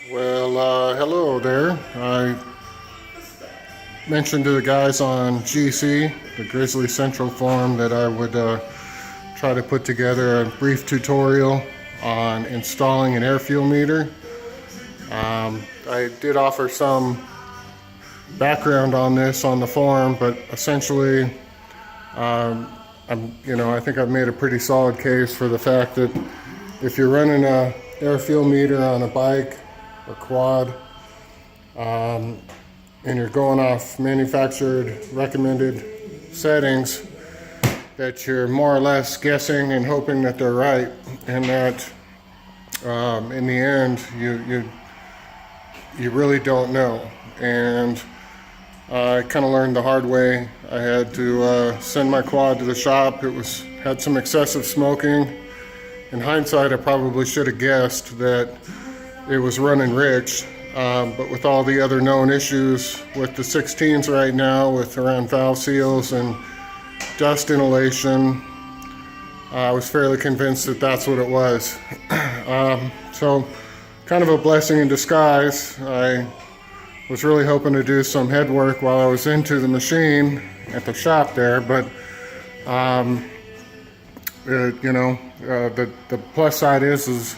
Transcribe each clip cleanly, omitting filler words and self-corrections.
Hello there. I mentioned to the guys on GC, the Grizzly Central forum, that I would try to put together a brief tutorial on installing an air fuel meter. I did offer some background on this on the forum, but essentially, I think I've made a pretty solid case for the fact that if you're running a air fuel meter on a bike or quad, and you're going off manufactured recommended settings, that you're more or less guessing and hoping that they're right, and that in the end you really don't know. And I kind of learned the hard way. I had to send my quad to the shop. It had some excessive smoking. In hindsight, I probably should have guessed that it was running rich, but with all the other known issues with the 16s right now, with around valve seals and dust inhalation, I was fairly convinced that that's what it was. So kind of a blessing in disguise. I was really hoping to do some head work while I was into the machine at the shop there, but the plus side is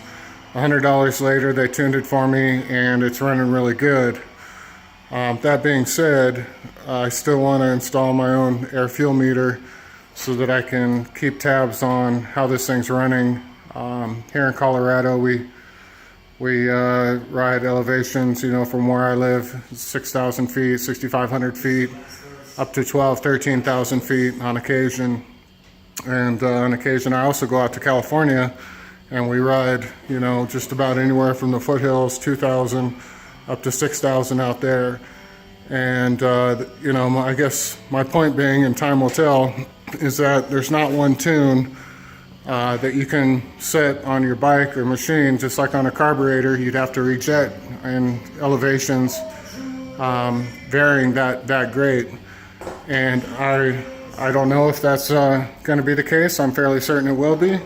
$100 later they tuned it for me and it's running really good. That being said, I still want to install my own air fuel meter so that I can keep tabs on how this thing's running. Here in Colorado, we ride elevations, from where I live, 6,000 feet, 6,500 feet, up to 13,000 feet on occasion. And on occasion, I also go out to California, and we ride, just about anywhere from the foothills, 2,000 up to 6,000 out there. And, I guess my point being, and time will tell, is that there's not one tune that you can set on your bike or machine. Just like on a carburetor, you'd have to rejet in elevations varying that great. And I don't know if that's going to be the case. I'm fairly certain it will be,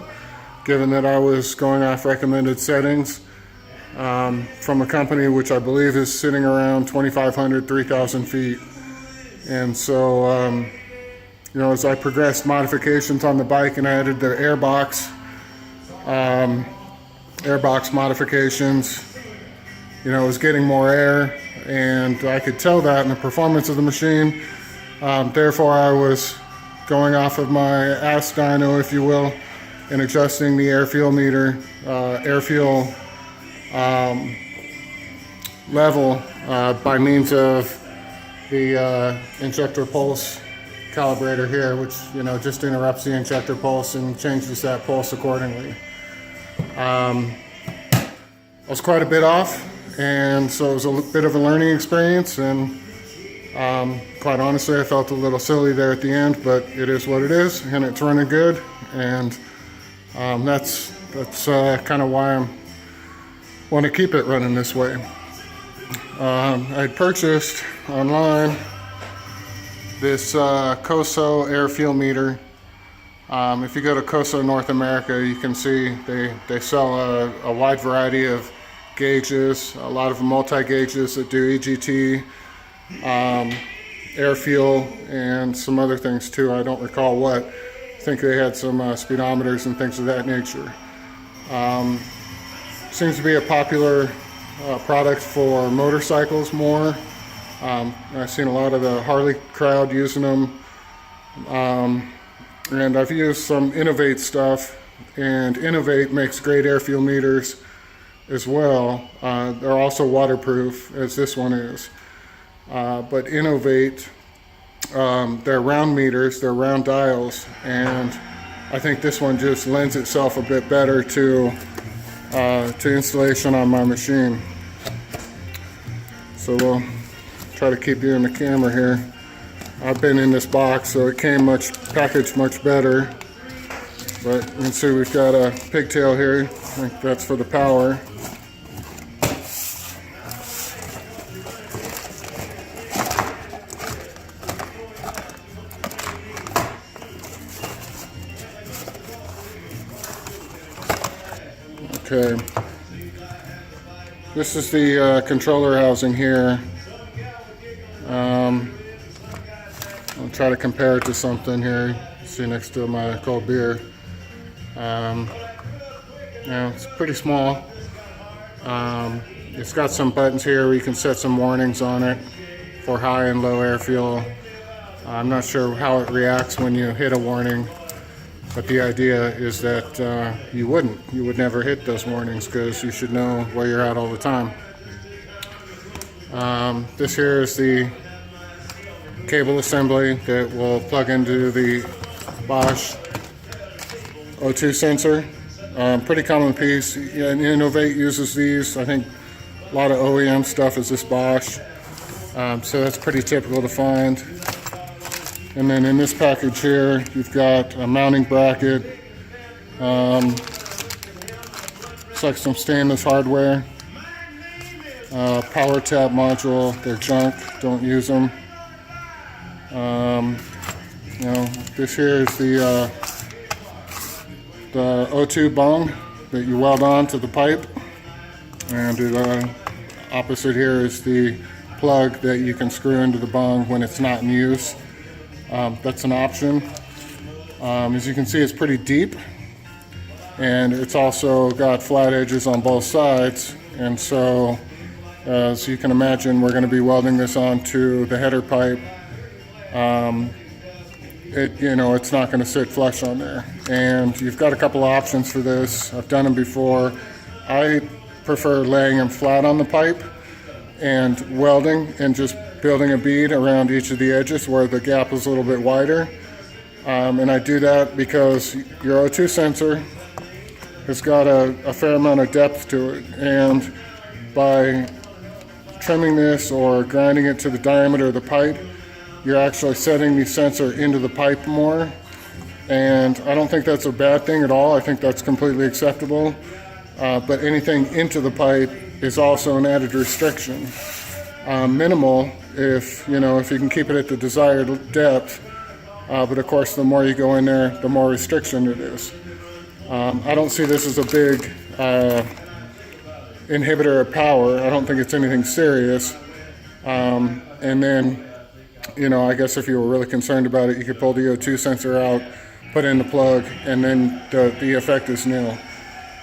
given that I was going off recommended settings from a company which I believe is sitting around 2,500, 3,000 feet. And so, as I progressed modifications on the bike and I added the airbox modifications, it was getting more air, and I could tell that in the performance of the machine. Therefore, I was going off of my ass dyno, if you will, and adjusting the air fuel meter, air fuel level by means of the injector pulse calibrator here, which just interrupts the injector pulse and changes that pulse accordingly. I was quite a bit off, and so it was a bit of a learning experience, and quite honestly, I felt a little silly there at the end, but it is what it is, and it's running good, and that's kind of why I want to keep it running this way. I purchased online this COSO air fuel meter. If you go to COSO North America, you can see they sell a wide variety of gauges, a lot of multi-gauges that do EGT, air fuel, and some other things too. I don't recall what. I think they had some speedometers and things of that nature. Seems to be a popular product for motorcycles more. I've seen a lot of the Harley crowd using them, and I've used some Innovate stuff, and Innovate makes great air fuel meters as well. They're also waterproof, as this one is, but Innovate, they're round meters, they're round dials, and I think this one just lends itself a bit better to installation on my machine. So we'll try to keep you in the camera here. I've been in this box, so it came packaged much better. But you can see we've got a pigtail here. I think that's for the power. Okay. This is the controller housing here. I'll try to compare it to something here. See next to my cold beer. Yeah, it's pretty small. It's got some buttons here where you can set some warnings on it for high and low air fuel. I'm not sure how it reacts when you hit a warning, but the idea is that you would never hit those warnings because you should know where you're at all the time. This here is the cable assembly that will plug into the Bosch O2 sensor. Pretty common piece. Yeah, and Innovate uses these. I think a lot of OEM stuff is this Bosch. So that's pretty typical to find. And then in this package here, you've got a mounting bracket. It's like some stainless hardware. Power tap module. They're junk. Don't use them. You know, this here is the O2 bung that you weld on to the pipe, and the opposite here is the plug that you can screw into the bung when it's not in use. That's an option. As you can see, it's pretty deep, and it's also got flat edges on both sides, and so as you can imagine, we're going to be welding this onto the header pipe. It's not going to sit flush on there. And you've got a couple of options for this. I've done them before. I prefer laying them flat on the pipe and welding and just building a bead around each of the edges where the gap is a little bit wider. And I do that because your O2 sensor has got a fair amount of depth to it. And by trimming this or grinding it to the diameter of the pipe, you're actually setting the sensor into the pipe more, and I don't think that's a bad thing at all. I think that's completely acceptable, but anything into the pipe is also an added restriction. Minimal if you can keep it at the desired depth, but of course the more you go in there, the more restriction it is. I don't see this as a big inhibitor of power. I don't think it's anything serious. And then I guess if you were really concerned about it, you could pull the O2 sensor out, put in the plug, and then the effect is nil.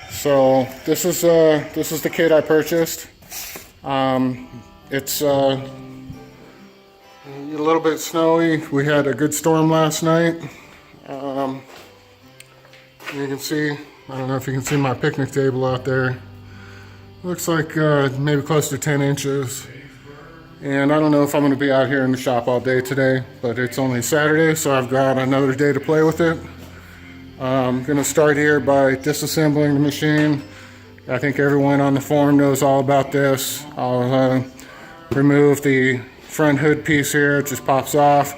So this is the kit I purchased. It's a little bit snowy. We had a good storm last night. You can see, I don't know if you can see my picnic table out there. Looks like maybe close to 10 inches. And I don't know if I'm going to be out here in the shop all day today, but it's only Saturday, so I've got another day to play with it. I'm going to start here by disassembling the machine. I think everyone on the forum knows all about this. I'll remove the front hood piece here. It just pops off.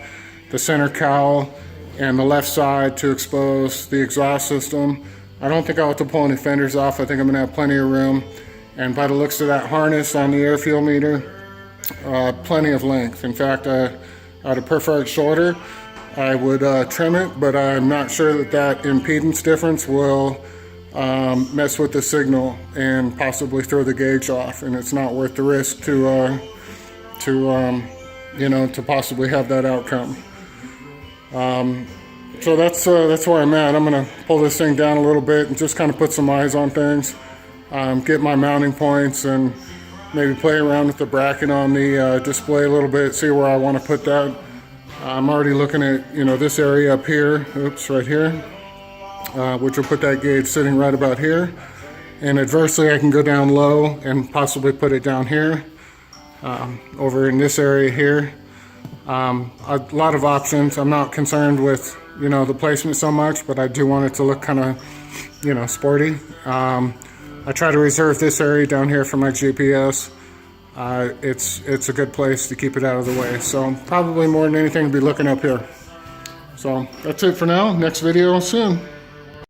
The center cowl and the left side to expose the exhaust system. I don't think I'll have to pull any fenders off. I think I'm going to have plenty of room. And by the looks of that harness on the air fuel meter, plenty of length. In fact, I'd prefer it shorter. I would trim it, but I'm not sure that impedance difference will mess with the signal and possibly throw the gauge off, and it's not worth the risk to possibly have that outcome. So that's where I'm at. I'm gonna pull this thing down a little bit and just kind of put some eyes on things, get my mounting points, and maybe play around with the bracket on the display a little bit, see where I want to put that. I'm already looking at this area up here, right here, which will put that gauge sitting right about here. And adversely, I can go down low and possibly put it down here, over in this area here. A lot of options. I'm not concerned with the placement so much, but I do want it to look kind of sporty. I try to reserve this area down here for my GPS. It's a good place to keep it out of the way. So probably more than anything, be looking up here. So that's it for now. Next video soon.